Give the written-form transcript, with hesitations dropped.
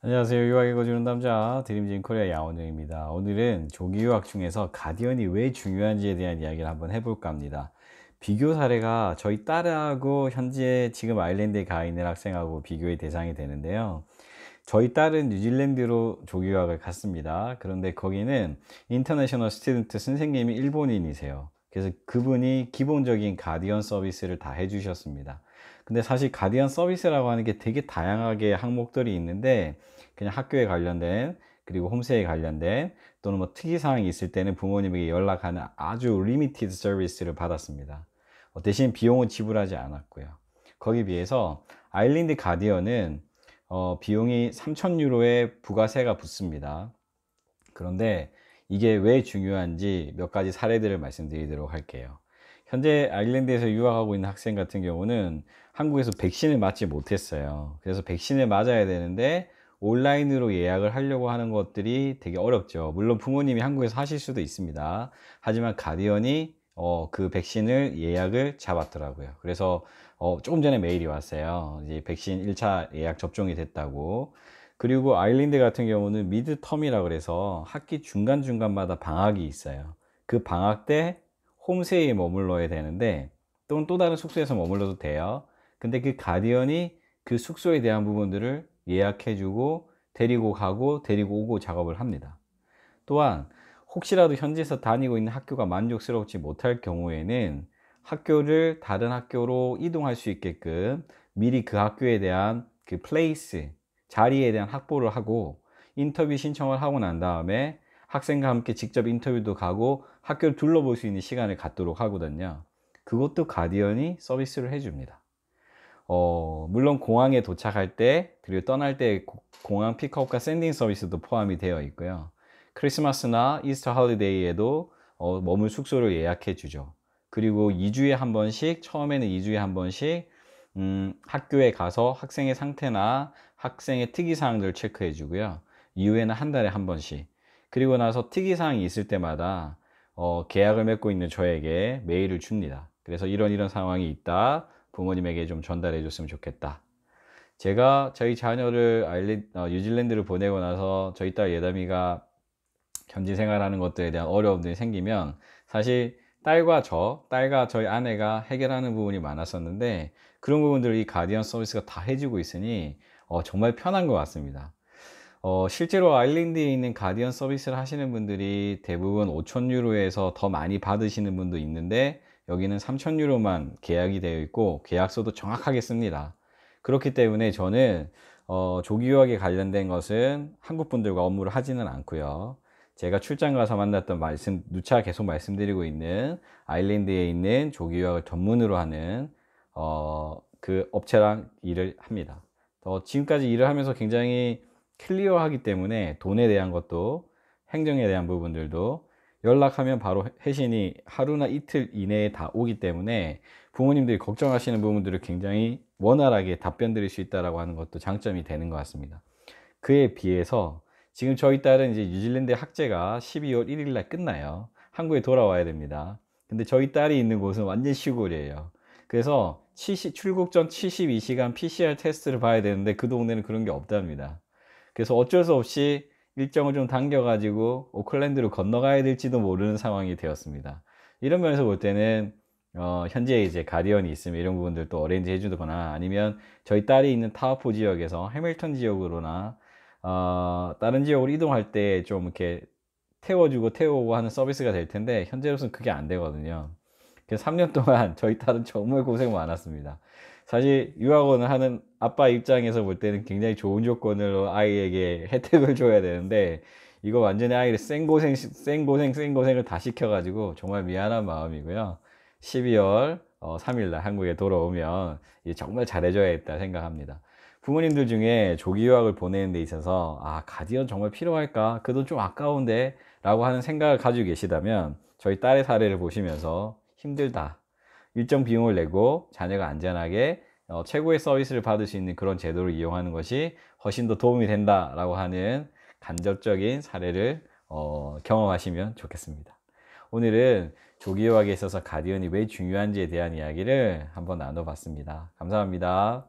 안녕하세요. 유학 읽어주는 남자 드림진 코리아 양원영입니다. 오늘은 조기 유학 중에서 가디언이 왜 중요한지에 대한 이야기를 한번 해볼까 합니다. 비교 사례가 저희 딸하고 현재 지금 아일랜드에 가 있는 학생하고 비교의 대상이 되는데요. 저희 딸은 뉴질랜드로 조기 유학을 갔습니다. 그런데 거기는 인터내셔널 스튜던트 선생님이 일본인이세요. 그래서 그분이 기본적인 가디언 서비스를 다 해주셨습니다. 근데 사실 가디언 서비스라고 하는 게 되게 다양하게 항목들이 있는데, 그냥 학교에 관련된, 그리고 홈스테이에 관련된, 또는 뭐 특이사항이 있을 때는 부모님에게 연락하는 아주 리미티드 서비스를 받았습니다. 대신 비용은 지불하지 않았고요. 거기에 비해서 아일랜드 가디언은 비용이 3,000유로의 부가세가 붙습니다. 그런데 이게 왜 중요한지 몇 가지 사례들을 말씀드리도록 할게요. 현재 아일랜드에서 유학하고 있는 학생 같은 경우는 한국에서 백신을 맞지 못했어요. 그래서 백신을 맞아야 되는데 온라인으로 예약을 하려고 하는 것들이 되게 어렵죠. 물론 부모님이 한국에서 하실 수도 있습니다. 하지만 가디언이 그 백신을 예약을 잡았더라고요. 그래서 조금 전에 메일이 왔어요. 이제 백신 1차 예약 접종이 됐다고. 그리고 아일랜드 같은 경우는 미드텀이라 그래서 학기 중간중간마다 방학이 있어요. 그 방학 때 홈스테이에 머물러야 되는데, 또는 또 다른 숙소에서 머물러도 돼요. 근데 그 가디언이 그 숙소에 대한 부분들을 예약해주고 데리고 가고 데리고 오고 작업을 합니다. 또한 혹시라도 현지에서 다니고 있는 학교가 만족스럽지 못할 경우에는 학교를 다른 학교로 이동할 수 있게끔 미리 그 학교에 대한 그 플레이스, 자리에 대한 확보를 하고 인터뷰 신청을 하고 난 다음에 학생과 함께 직접 인터뷰도 가고 학교를 둘러볼 수 있는 시간을 갖도록 하거든요. 그것도 가디언이 서비스를 해줍니다. 물론 공항에 도착할 때, 그리고 떠날 때 공항 픽업과 샌딩 서비스도 포함이 되어 있고요. 크리스마스나 이스터 할리데이에도 머물 숙소를 예약해 주죠. 그리고 2주에 한 번씩, 처음에는 2주에 한 번씩 학교에 가서 학생의 상태나 학생의 특이사항들을 체크해 주고요. 이후에는 한 달에 한 번씩. 그리고 나서 특이사항이 있을 때마다 계약을 맺고 있는 저에게 메일을 줍니다. 그래서 이런 상황이 있다. 부모님에게 좀 전달해 줬으면 좋겠다. 제가 저희 자녀를 뉴질랜드를 보내고 나서 저희 딸 예담이가 현지 생활하는 것들에 대한 어려움들이 생기면 사실 딸과 저희 아내가 해결하는 부분이 많았었는데, 그런 부분들을 이 가디언 서비스가 다 해주고 있으니 정말 편한 것 같습니다. 실제로 아일랜드에 있는 가디언 서비스를 하시는 분들이 대부분 5,000유로에서 더 많이 받으시는 분도 있는데, 여기는 3,000유로만 계약이 되어 있고 계약서도 정확하게 씁니다. 그렇기 때문에 저는 조기 유학에 관련된 것은 한국 분들과 업무를 하지는 않고요. 제가 출장 가서 만났던 누차 계속 말씀드리고 있는 아일랜드에 있는 조기 유학을 전문으로 하는 그 업체랑 일을 합니다. 지금까지 일을 하면서 굉장히 클리어하기 때문에 돈에 대한 것도, 행정에 대한 부분들도 연락하면 바로 회신이 하루나 이틀 이내에 다 오기 때문에 부모님들이 걱정하시는 부분들을 굉장히 원활하게 답변 드릴 수 있다고 하는 것도 장점이 되는 것 같습니다. 그에 비해서 지금 저희 딸은 이제 뉴질랜드 학제가 12월 1일 날 끝나요. 한국에 돌아와야 됩니다. 근데 저희 딸이 있는 곳은 완전 시골이에요. 그래서 출국 전 72시간 PCR 테스트를 봐야 되는데 그 동네는 그런 게 없답니다. 그래서 어쩔 수 없이 일정을 좀 당겨가지고 오클랜드로 건너가야 될지도 모르는 상황이 되었습니다. 이런 면에서 볼 때는 현재 이제 가디언이 있으면 이런 부분들도 어레인지 해주거나, 아니면 저희 딸이 있는 타워포 지역에서 해밀턴 지역으로나 다른 지역으로 이동할 때 좀 이렇게 태워주고 태워오고 하는 서비스가 될 텐데, 현재로서는 그게 안 되거든요. 그래서 3년 동안 저희 딸은 정말 고생 많았습니다. 사실 유학원을 하는 아빠 입장에서 볼 때는 굉장히 좋은 조건으로 아이에게 혜택을 줘야 되는데, 이거 완전히 아이를 생고생을 다 시켜가지고 정말 미안한 마음이고요. 12월 3일 날 한국에 돌아오면 이제 정말 잘해줘야겠다 생각합니다. 부모님들 중에 조기 유학을 보내는 데 있어서 가디언 정말 필요할까? 그 돈 좀 아까운데? 라고 하는 생각을 가지고 계시다면 저희 딸의 사례를 보시면서 힘들다, 일정 비용을 내고 자녀가 안전하게 최고의 서비스를 받을 수 있는 그런 제도를 이용하는 것이 훨씬 더 도움이 된다라고 하는 간접적인 사례를 경험하시면 좋겠습니다. 오늘은 조기 유학에 있어서 가디언이 왜 중요한지에 대한 이야기를 한번 나눠봤습니다. 감사합니다.